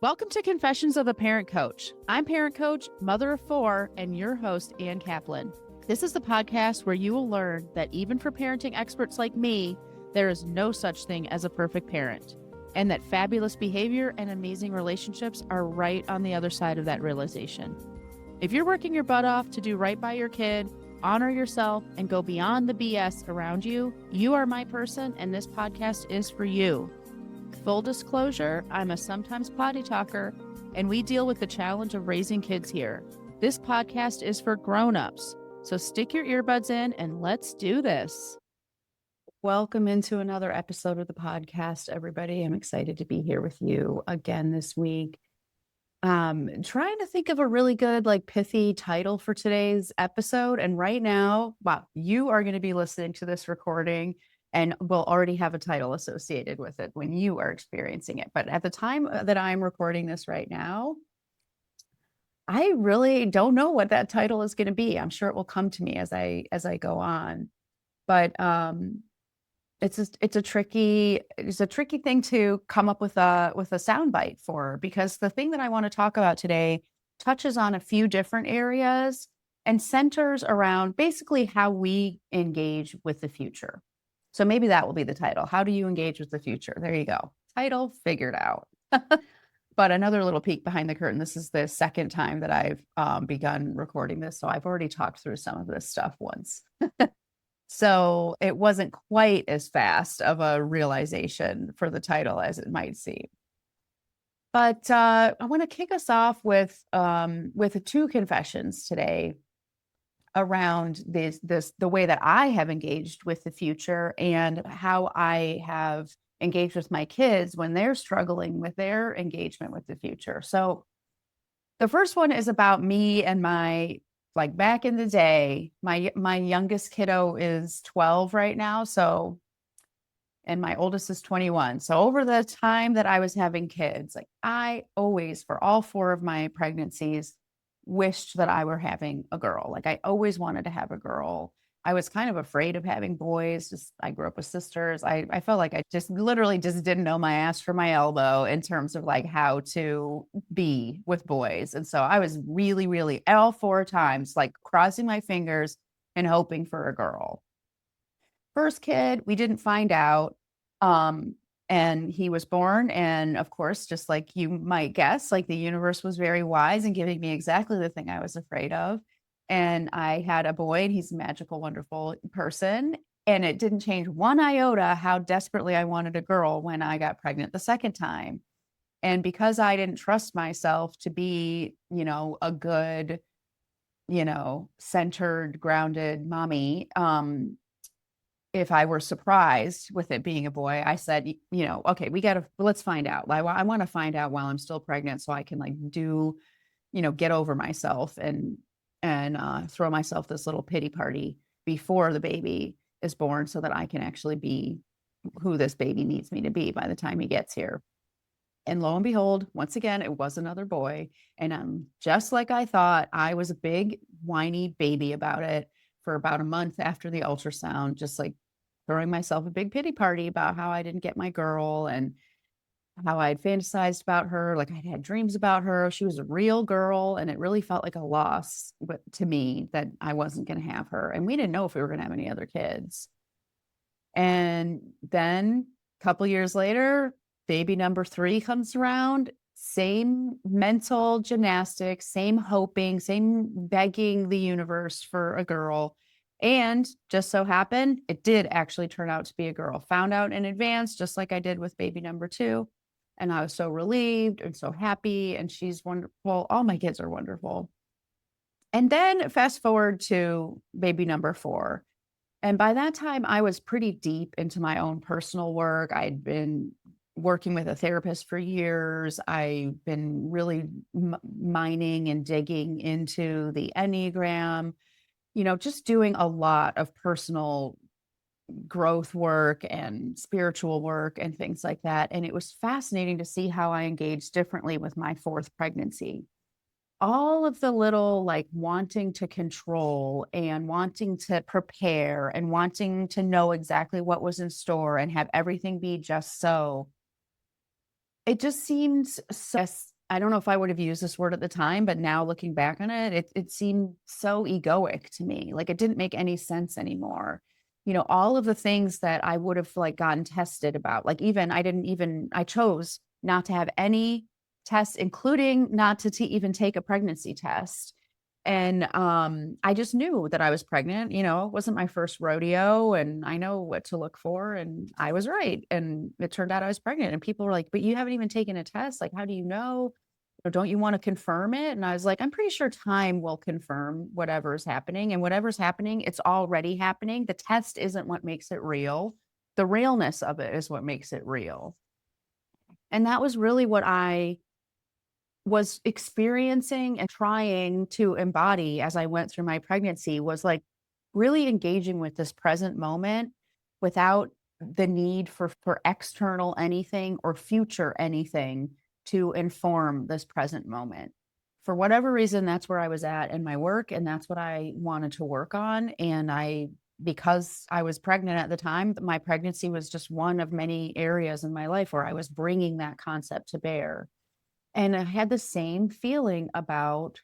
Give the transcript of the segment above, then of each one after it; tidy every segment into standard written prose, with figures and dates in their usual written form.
Welcome to Confessions of the Parent Coach. I'm parent coach, mother of four, and your host, Ann Kaplan. This is the podcast where you will learn that even for parenting experts like me, there is no such thing as a perfect parent, and that fabulous behavior and amazing relationships are right on the other side of that realization. If you're working your butt off to do right by your kid, honor yourself, and go beyond the BS around you, you are my person, and this podcast is for you. Full disclosure, I'm a sometimes potty talker, and we deal with the challenge of raising kids here. This podcast is for grown-ups, so stick your earbuds in and let's do this. Welcome into another episode of the podcast, everybody. I'm excited to be here with you again this week. Trying to think of a really good, pithy title for today's episode. And right now, wow, you are going to be listening to this recording and will already have a title associated with it when you are experiencing it. But at the time that I'm recording this right now, I really don't know what that title is going to be. I'm sure it will come to me as I go on. But it's a tricky thing to come up with a soundbite for, because the thing that I want to talk about today touches on a few different areas and centers around basically how we engage with the future. So maybe that will be the title. How do you engage with the future? There you go. Title figured out. But another little peek behind the curtain. This is the second time that I've begun recording this. So I've already talked through some of this stuff once. So it wasn't quite as fast of a realization for the title as it might seem. But I want to kick us off with two confessions today around the way that I have engaged with the future and how I have engaged with my kids when they're struggling with their engagement with the future. So the first one is about me and my, back in the day, my youngest kiddo is 12 right now. So, and my oldest is 21. So over the time that I was having kids, I always, for all four of my pregnancies, wished that I were having a girl. I always wanted to have a girl. I was kind of afraid of having boys. I grew up with sisters. I felt like I just literally just didn't know my ass from my elbow in terms of how to be with boys. And so I was really, really all four times crossing my fingers and hoping for a girl. First kid, we didn't find out. And he was born. And of course, just like you might guess, the universe was very wise in giving me exactly the thing I was afraid of. And I had a boy, and he's a magical, wonderful person. And it didn't change one iota how desperately I wanted a girl when I got pregnant the second time. And because I didn't trust myself to be, a good, centered, grounded mommy, if I were surprised with it being a boy, I said, okay, let's find out. I want to find out while I'm still pregnant so I can get over myself and throw myself this little pity party before the baby is born so that I can actually be who this baby needs me to be by the time he gets here. And lo and behold, once again, it was another boy. And just like I thought, I was a big whiny baby about it for about a month after the ultrasound, just throwing myself a big pity party about how I didn't get my girl and how I'd fantasized about her. I'd had dreams about her. She was a real girl. And it really felt like a loss to me that I wasn't going to have her. And we didn't know if we were going to have any other kids. And then a couple years later, baby number 3 comes around. Same mental gymnastics, same hoping, same begging the universe for a girl. And just so happened, it did actually turn out to be a girl. Found out in advance, just like I did with baby number 2. And I was so relieved and so happy. And she's wonderful. All my kids are wonderful. And then fast forward to baby number 4. And by that time, I was pretty deep into my own personal work. I'd been working with a therapist for years. I've been really mining and digging into the Enneagram, just doing a lot of personal growth work and spiritual work and things like that. And it was fascinating to see how I engaged differently with my 4th pregnancy. All of the little wanting to control and wanting to prepare and wanting to know exactly what was in store and have everything be just so, It just seems so, I don't know if I would have used this word at the time, but now looking back on it, it seemed so egoic to me. Like it didn't make any sense anymore. All of the things that I would have like gotten tested about, like even I chose not to have any tests, including not to even take a pregnancy test. And I just knew that I was pregnant. It wasn't my first rodeo, and I know what to look for. And I was right. And it turned out I was pregnant. And people were like, "But you haven't even taken a test. Like, how do you know? Or don't you want to confirm it?" And I was like, "I'm pretty sure time will confirm whatever's happening. And whatever's happening, it's already happening. The test isn't what makes it real. The realness of it is what makes it real." And that was really what I was experiencing and trying to embody as I went through my pregnancy, was like really engaging with this present moment without the need for external anything or future anything to inform this present moment. For whatever reason, that's where I was at in my work, and that's what I wanted to work on. And because I was pregnant at the time, my pregnancy was just one of many areas in my life where I was bringing that concept to bear. And I had the same feeling about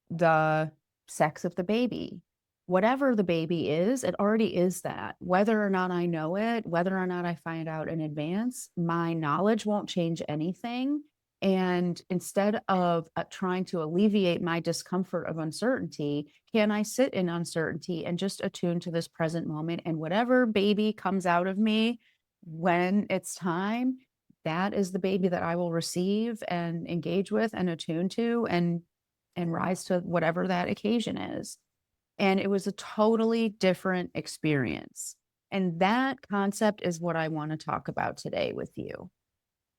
the sex of the baby. Whatever the baby is, it already is that. Whether or not I know it, whether or not I find out in advance, my knowledge won't change anything. And instead of trying to alleviate my discomfort of uncertainty, can I sit in uncertainty and just attune to this present moment? And whatever baby comes out of me when it's time, that is the baby that I will receive and engage with and attune to and rise to whatever that occasion is. And it was a totally different experience. And that concept is what I want to talk about today with you.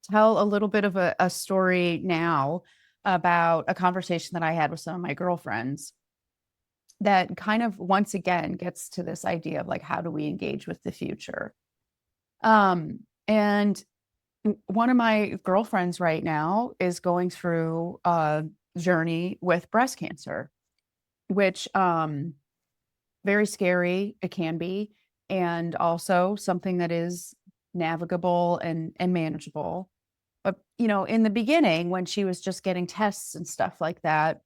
Tell a little bit of a story now about a conversation that I had with some of my girlfriends that kind of once again gets to this idea of like, how do we engage with the future? And one of my girlfriends right now is going through a journey with breast cancer, which very scary it can be, and also something that is navigable and manageable. But in the beginning, when she was just getting tests and stuff like that,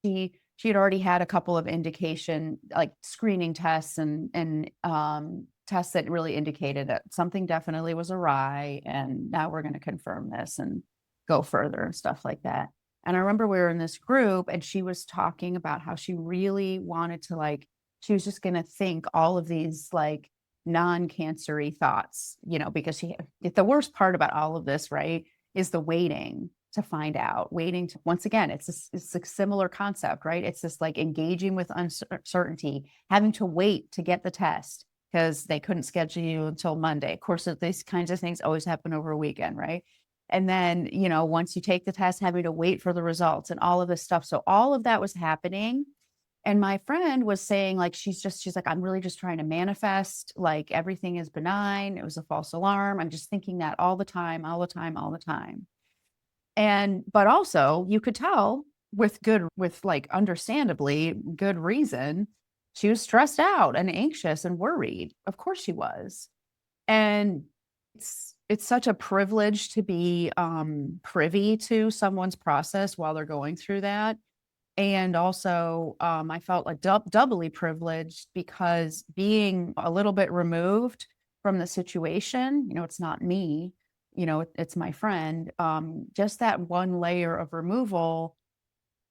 she had already had a couple of indication, like screening tests and tests that really indicated that something definitely was awry, and now we're going to confirm this and go further and stuff like that. And I remember we were in this group, and she was talking about how she really wanted to, like, she was just going to think all of these like non-cancery thoughts, because the worst part about all of this, right, is the waiting to find out, waiting to, once again, it's a similar concept, right? It's this like engaging with uncertainty, having to wait to get the test because they couldn't schedule you until Monday. Of course, these kinds of things always happen over a weekend, right? And then, once you take the test, having to wait for the results and all of this stuff. So all of that was happening. And my friend was saying, like, she's like, I'm really just trying to manifest, like everything is benign. It was a false alarm. I'm just thinking that all the time, all the time, all the time. But also you could tell with like understandably good reason, she was stressed out and anxious and worried. Of course she was. And it's such a privilege to be privy to someone's process while they're going through that. And also, I felt like doubly privileged because being a little bit removed from the situation, it's not me, it's my friend. Just that one layer of removal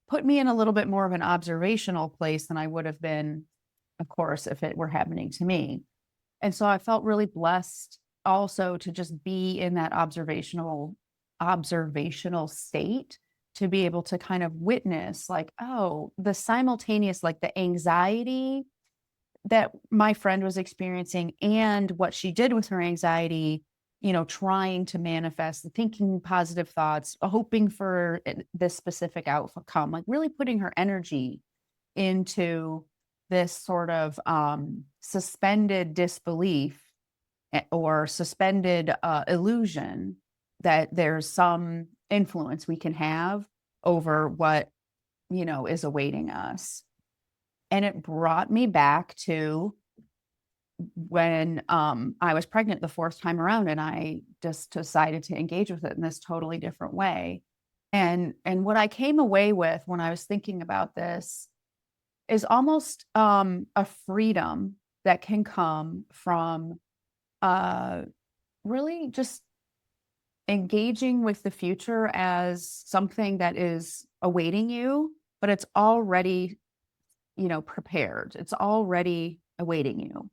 put me in a little bit more of an observational place than I would have been, of course, if it were happening to me. And so I felt really blessed also to just be in that observational state, to be able to kind of witness like, oh, the simultaneous, like the anxiety that my friend was experiencing and what she did with her anxiety, trying to manifest, thinking positive thoughts, hoping for this specific outcome, like really putting her energy into this sort of suspended disbelief or suspended illusion that there's some influence we can have over what is awaiting us. And it brought me back to when I was pregnant the fourth time around, and I just decided to engage with it in this totally different way. And what I came away with when I was thinking about this is almost a freedom that can come from uh, really just engaging with the future as something that is awaiting you, but it's already, prepared. It's already awaiting you.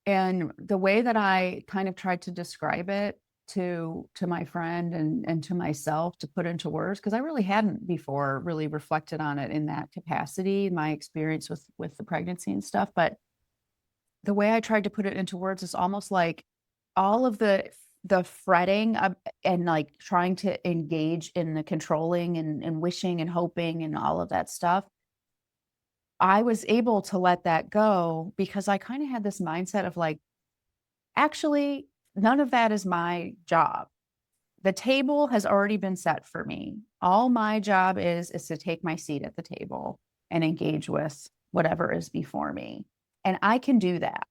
And the way that I kind of tried to describe it to my friend and to myself, to put into words, because I really hadn't before really reflected on it in that capacity, my experience with the pregnancy and stuff. But the way I tried to put it into words is almost like all of the fretting and like trying to engage in the controlling and wishing and hoping and all of that stuff. I was able to let that go because I kind of had this mindset of like, actually, none of that is my job. The table has already been set for me. All my job is to take my seat at the table and engage with whatever is before me. And I can do that.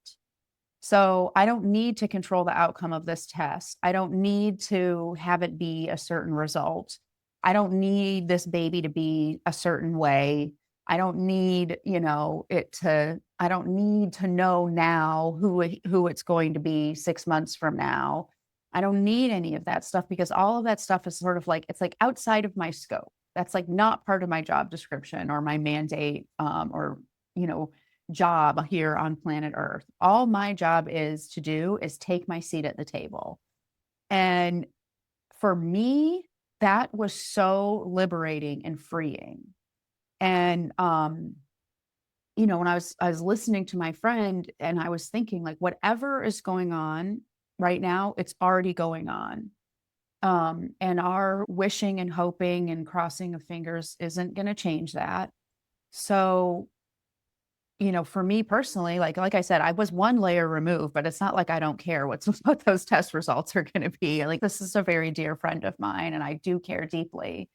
So I don't need to control the outcome of this test. I don't need to have it be a certain result. I don't need this baby to be a certain way. I don't need, I don't need to know now who it's going to be 6 months from now. I don't need any of that stuff because all of that stuff is sort of like, it's like outside of my scope. That's like not part of my job description or my mandate, or, you know, job here on planet Earth. All my job is to do is take my seat at the table. And for me, that was so liberating and freeing. And when I was listening to my friend and I was thinking like whatever is going on right now, it's already going on. And our wishing and hoping and crossing of fingers isn't going to change that. So for me personally, like I said, I was one layer removed, but it's not like I don't care what those test results are going to be. Like this is a very dear friend of mine, and I do care deeply.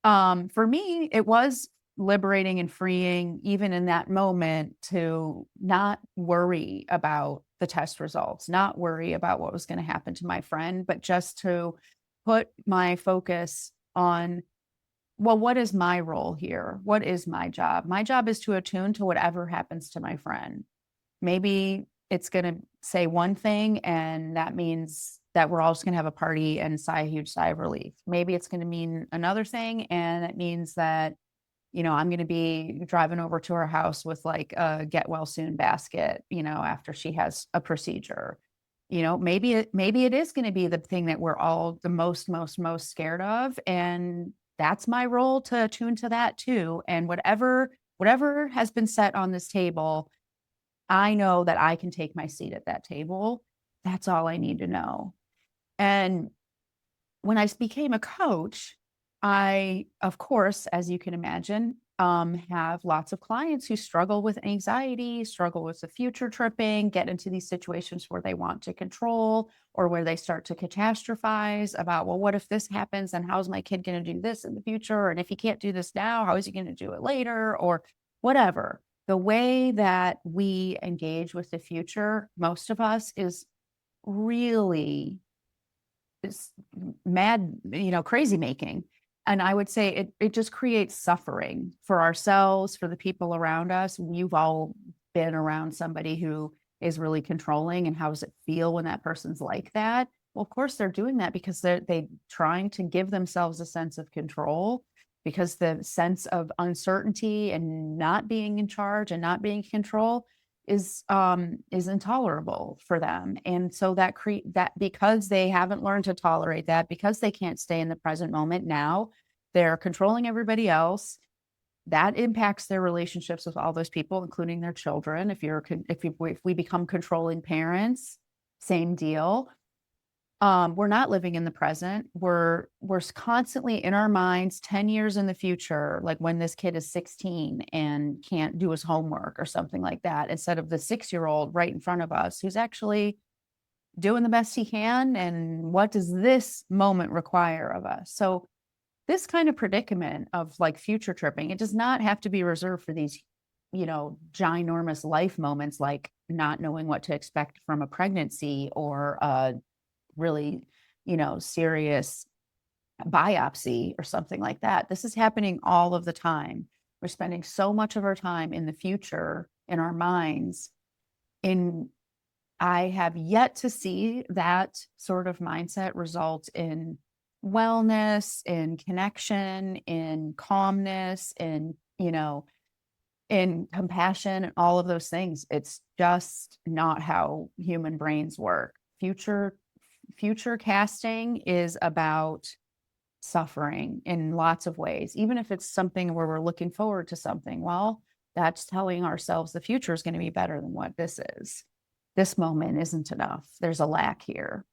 For me, it was liberating and freeing, even in that moment, to not worry about the test results, not worry about what was going to happen to my friend, but just to put my focus on, well, what is my role here? What is my job? My job is to attune to whatever happens to my friend. Maybe it's going to say one thing, and that means that we're all just going to have a party and sigh a huge sigh of relief. Maybe it's going to mean another thing, and it means that, I'm going to be driving over to her house with like a get well soon basket, after she has a procedure. Maybe it is going to be the thing that we're all the most scared of, and that's my role to attune to that too. And whatever has been set on this table, I know that I can take my seat at that table. That's all I need to know. And when I became a coach, I, of course, as you can imagine, have lots of clients who struggle with anxiety, struggle with the future tripping, get into these situations where they want to control or where they start to catastrophize about, well, what if this happens? And how's my kid going to do this in the future? And if he can't do this now, how is he going to do it later? Or whatever. The way that we engage with the future, most of us, is really is mad, crazy making. And I would say it just creates suffering for ourselves, for the people around us. You've all been around somebody who is really controlling, and how does it feel when that person's like that? Well, of course they're doing that because they trying to give themselves a sense of control, because the sense of uncertainty and not being in charge and not being in control is intolerable for them. And so that because they haven't learned to tolerate that, because they can't stay in the present moment, now they're controlling everybody else. That impacts their relationships with all those people, including their children. If we become controlling parents, same deal. We're not living in the present. We're constantly in our minds 10 years in the future, like when this kid is 16 and can't do his homework or something like that, instead of the 6-year-old right in front of us who's actually doing the best he can. And what does this moment require of us? So this kind of predicament of like future tripping, it does not have to be reserved for these, ginormous life moments like not knowing what to expect from a pregnancy or a really, serious biopsy or something like that. This is happening all of the time. We're spending so much of our time in the future, in our minds. In I have yet to see that sort of mindset result in wellness, in connection, in calmness, in compassion, and all of those things. It's just not how human brains work. Future casting is about suffering in lots of ways, even if it's something where we're looking forward to something. Well, that's telling ourselves the future is going to be better than what this is. This moment isn't enough. There's a lack here.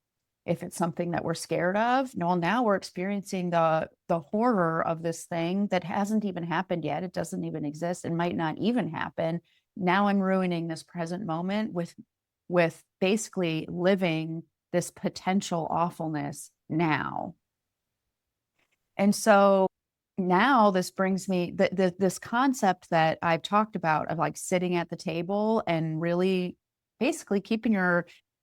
If it's something that we're scared of, well, now we're experiencing the horror of this thing that hasn't even happened yet. It doesn't even exist. It might not even happen. Now I'm ruining this present moment with basically living this potential awfulness now. And so now this brings me this concept that I've talked about of like sitting at the table and really basically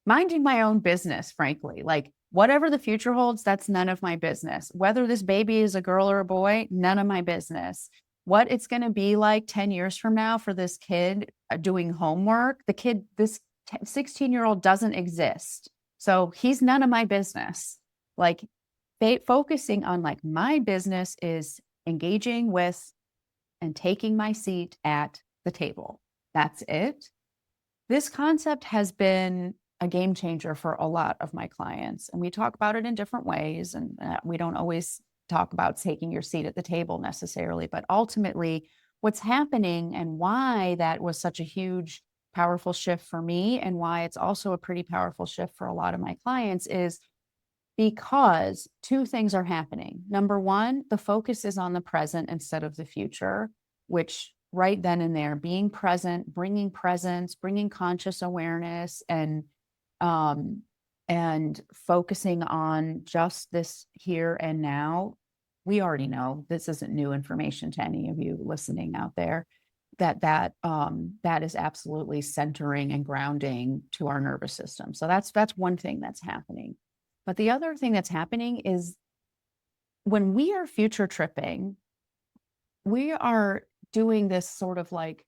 minding my own business, frankly. Like whatever the future holds, that's none of my business. Whether this baby is a girl or a boy, none of my business. What it's going to be like 10 years from now for this kid doing homework, this 16-year-old doesn't exist. So he's none of my business. Like focusing on like my business is engaging with and taking my seat at the table. That's it. This concept has been a game changer for a lot of my clients. And we talk about it in different ways. And we don't always talk about taking your seat at the table necessarily. But ultimately, what's happening and why that was such a huge, powerful shift for me, and why it's also a pretty powerful shift for a lot of my clients, is because two things are happening. Number one, the focus is on the present instead of the future, which right then and there, being present, bringing presence, bringing conscious awareness, and focusing on just this here and now. We already know this isn't new information to any of you listening out there, that is absolutely centering and grounding to our nervous system. So that's one thing that's happening. But the other thing that's happening is when we are future tripping, we are doing this sort of like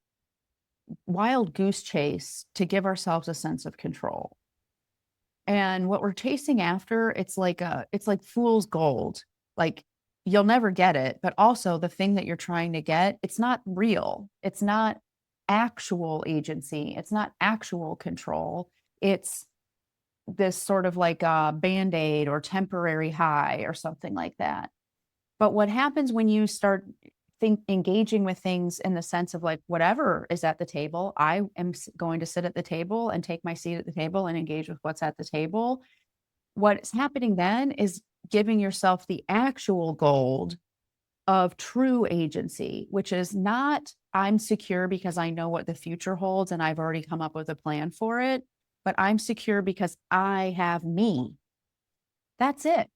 wild goose chase to give ourselves a sense of control. And what we're chasing after, it's like fool's gold. Like you'll never get it, but also the thing that you're trying to get, it's not real. It's not actual agency. It's not actual control. It's this sort of like a Band-Aid or temporary high or something like that. But what happens when you start engaging with things in the sense of like whatever is at the table, I am going to sit at the table and take my seat at the table and engage with what's at the table. What's happening then is giving yourself the actual gold of true agency, which is not I'm secure because I know what the future holds and I've already come up with a plan for it, but I'm secure because I have me. That's it.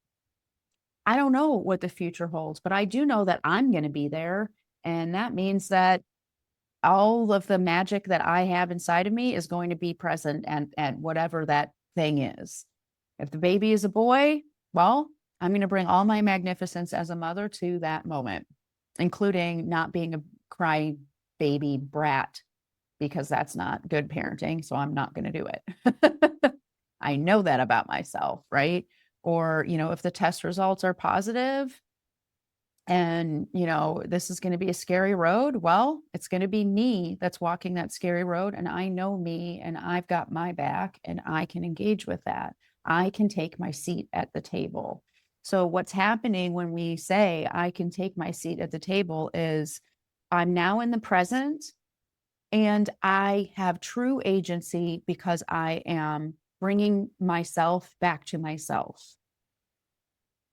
I don't know what the future holds, but I do know that I'm going to be there. And that means that all of the magic that I have inside of me is going to be present and whatever that thing is. If the baby is a boy, well, I'm going to bring all my magnificence as a mother to that moment, including not being a cry baby brat, because that's not good parenting. So I'm not going to do it. I know that about myself, right? Or, if the test results are positive and, this is going to be a scary road, well, it's going to be me that's walking that scary road. And I know me and I've got my back and I can engage with that. I can take my seat at the table. So what's happening when we say I can take my seat at the table is I'm now in the present and I have true agency because I am bringing myself back to myself.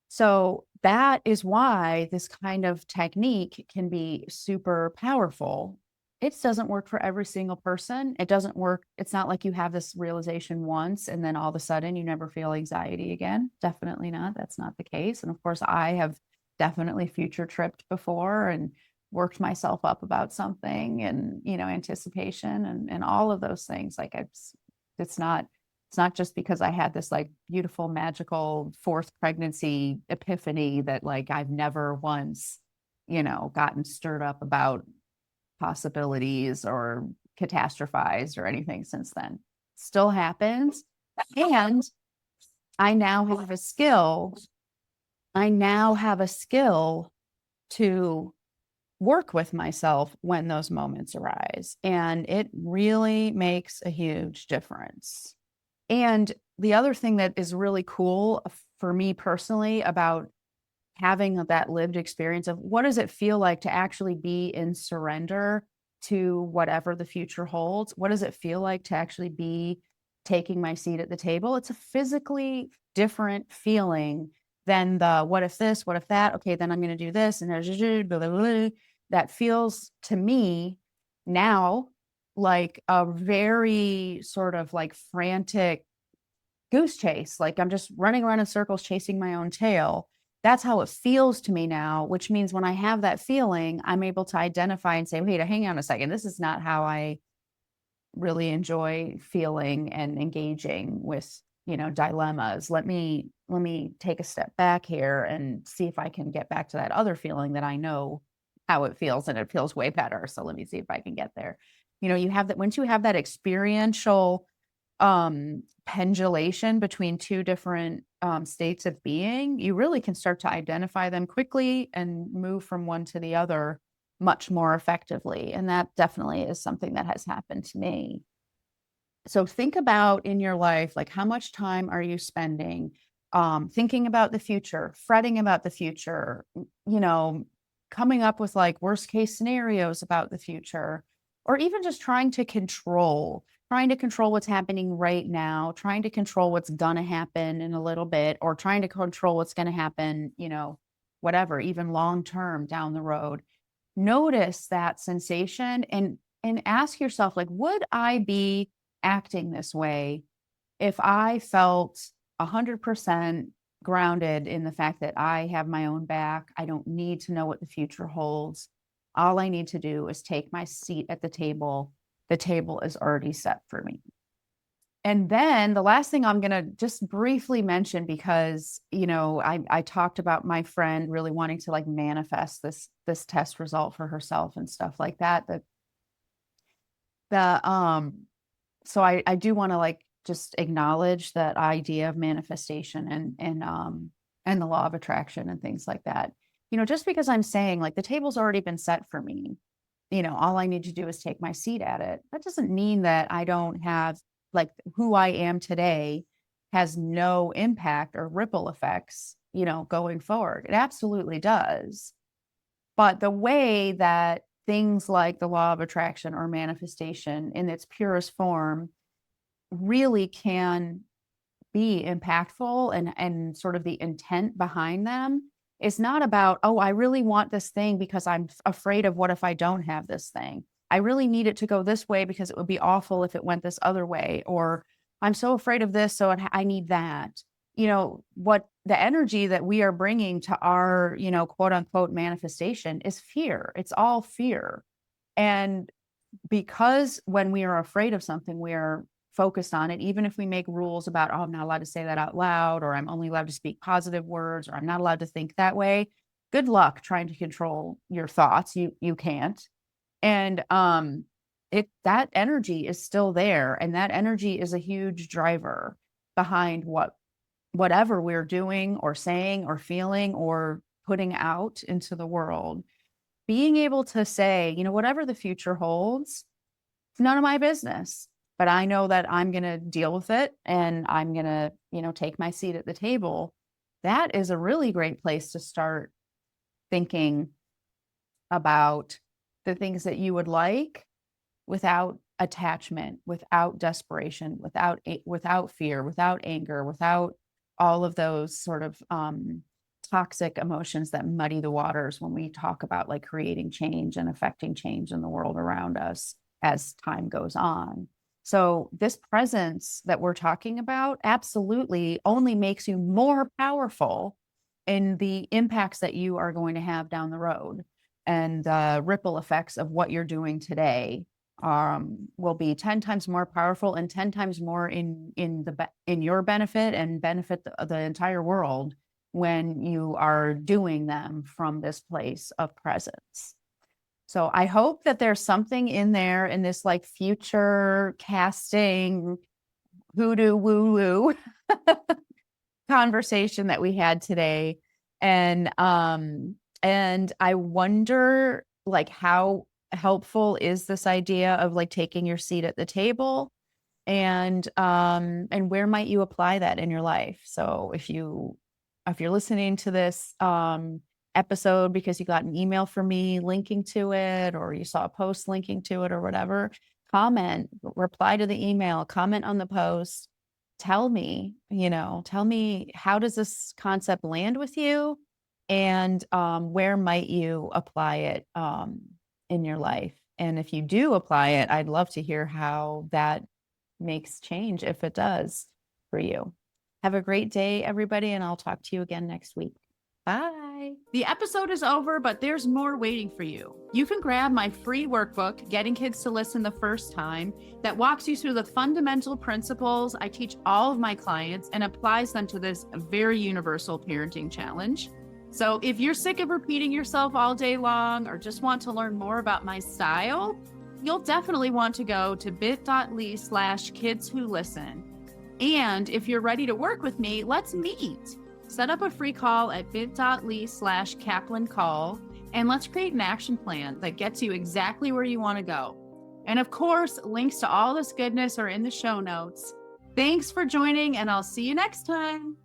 So that is why this kind of technique can be super powerful. It doesn't work for every single person. It doesn't work. It's not like you have this realization once and then all of a sudden you never feel anxiety again. Definitely not. That's not the case. And of course, I have definitely future tripped before and worked myself up about something and, anticipation and all of those things. Like it's not, it's not just because I had this like beautiful, magical fourth pregnancy epiphany that like I've never once, gotten stirred up about possibilities or catastrophized or anything since then. Still happens. And I now have a skill. I now have a skill to work with myself when those moments arise. And it really makes a huge difference. And the other thing that is really cool for me personally about having that lived experience of what does it feel like to actually be in surrender to whatever the future holds? What does it feel like to actually be taking my seat at the table? It's a physically different feeling than the what if this, what if that? Okay, then I'm going to do this. And that feels to me now like a very sort of like frantic goose chase. Like I'm just running around in circles, chasing my own tail. That's how it feels to me now, which means when I have that feeling, I'm able to identify and say, wait, hang on a second. This is not how I really enjoy feeling and engaging with, dilemmas. Let me take a step back here and see if I can get back to that other feeling that I know how it feels and it feels way better. So let me see if I can get there. You have that once you have that experiential pendulation between two different states of being, you really can start to identify them quickly and move from one to the other much more effectively. And that definitely is something that has happened to me. So think about in your life, like how much time are you spending thinking about the future, fretting about the future, coming up with like worst case scenarios about the future, or even just trying to control what's happening right now, trying to control what's going to happen in a little bit, or trying to control what's going to happen, whatever, even long term down the road. Notice that sensation and ask yourself, like, would I be acting this way if I felt 100% grounded in the fact that I have my own back? I don't need to know what the future holds. All I need to do is take my seat at the table. The table is already set for me. And then the last thing I'm going to just briefly mention, because, I talked about my friend really wanting to like manifest this test result for herself and stuff like that. So I do want to like just acknowledge that idea of manifestation and the law of attraction and things like that. Just because I'm saying like the table's already been set for me, all I need to do is take my seat at it. That doesn't mean that I don't have like who I am today has no impact or ripple effects, going forward. It absolutely does. But the way that things like the law of attraction or manifestation in its purest form really can be impactful and sort of the intent behind them is not about, oh, I really want this thing because I'm afraid of what if I don't have this thing. I really need it to go this way because it would be awful if it went this other way. Or I'm so afraid of this, so I need that. What the energy that we are bringing to our, quote unquote manifestation is fear. It's all fear. And because when we are afraid of something, we are focused on it, even if we make rules about, oh, I'm not allowed to say that out loud, or I'm only allowed to speak positive words, or I'm not allowed to think that way. Good luck trying to control your thoughts. You can't. And that energy is still there. And that energy is a huge driver behind whatever we're doing or saying or feeling or putting out into the world. Being able to say, whatever the future holds, it's none of my business, but I know that I'm going to deal with it and I'm going to, take my seat at the table. That is a really great place to start thinking about the things that you would like without attachment, without desperation, without fear, without anger, without all of those sort of toxic emotions that muddy the waters when we talk about like creating change and affecting change in the world around us as time goes on. So this presence that we're talking about absolutely only makes you more powerful in the impacts that you are going to have down the road. and the ripple effects of what you're doing today will be 10 times more powerful and 10 times more in your benefit and benefit the entire world when you are doing them from this place of presence. So I hope that there's something in there in this like future casting hoodoo woo woo conversation that we had today. And I wonder like how helpful is this idea of like taking your seat at the table, and where might you apply that in your life? So if you're listening to this episode because you got an email from me linking to it, or you saw a post linking to it or whatever, comment, reply to the email, comment on the post, tell me how does this concept land with you, and where might you apply it in your life? And if you do apply it, I'd love to hear how that makes change, if it does, for you. Have a great day, everybody, and I'll talk to you again next week. Bye. The episode is over, but there's more waiting for you. You can grab my free workbook, Getting Kids to Listen the First Time, that walks you through the fundamental principles I teach all of my clients and applies them to this very universal parenting challenge. So if you're sick of repeating yourself all day long or just want to learn more about my style, you'll definitely want to go to bit.ly/kidswholisten. And if you're ready to work with me, let's meet. Set up a free call at bit.ly/Kaplan call, and let's create an action plan that gets you exactly where you want to go. And of course, links to all this goodness are in the show notes. Thanks for joining, and I'll see you next time.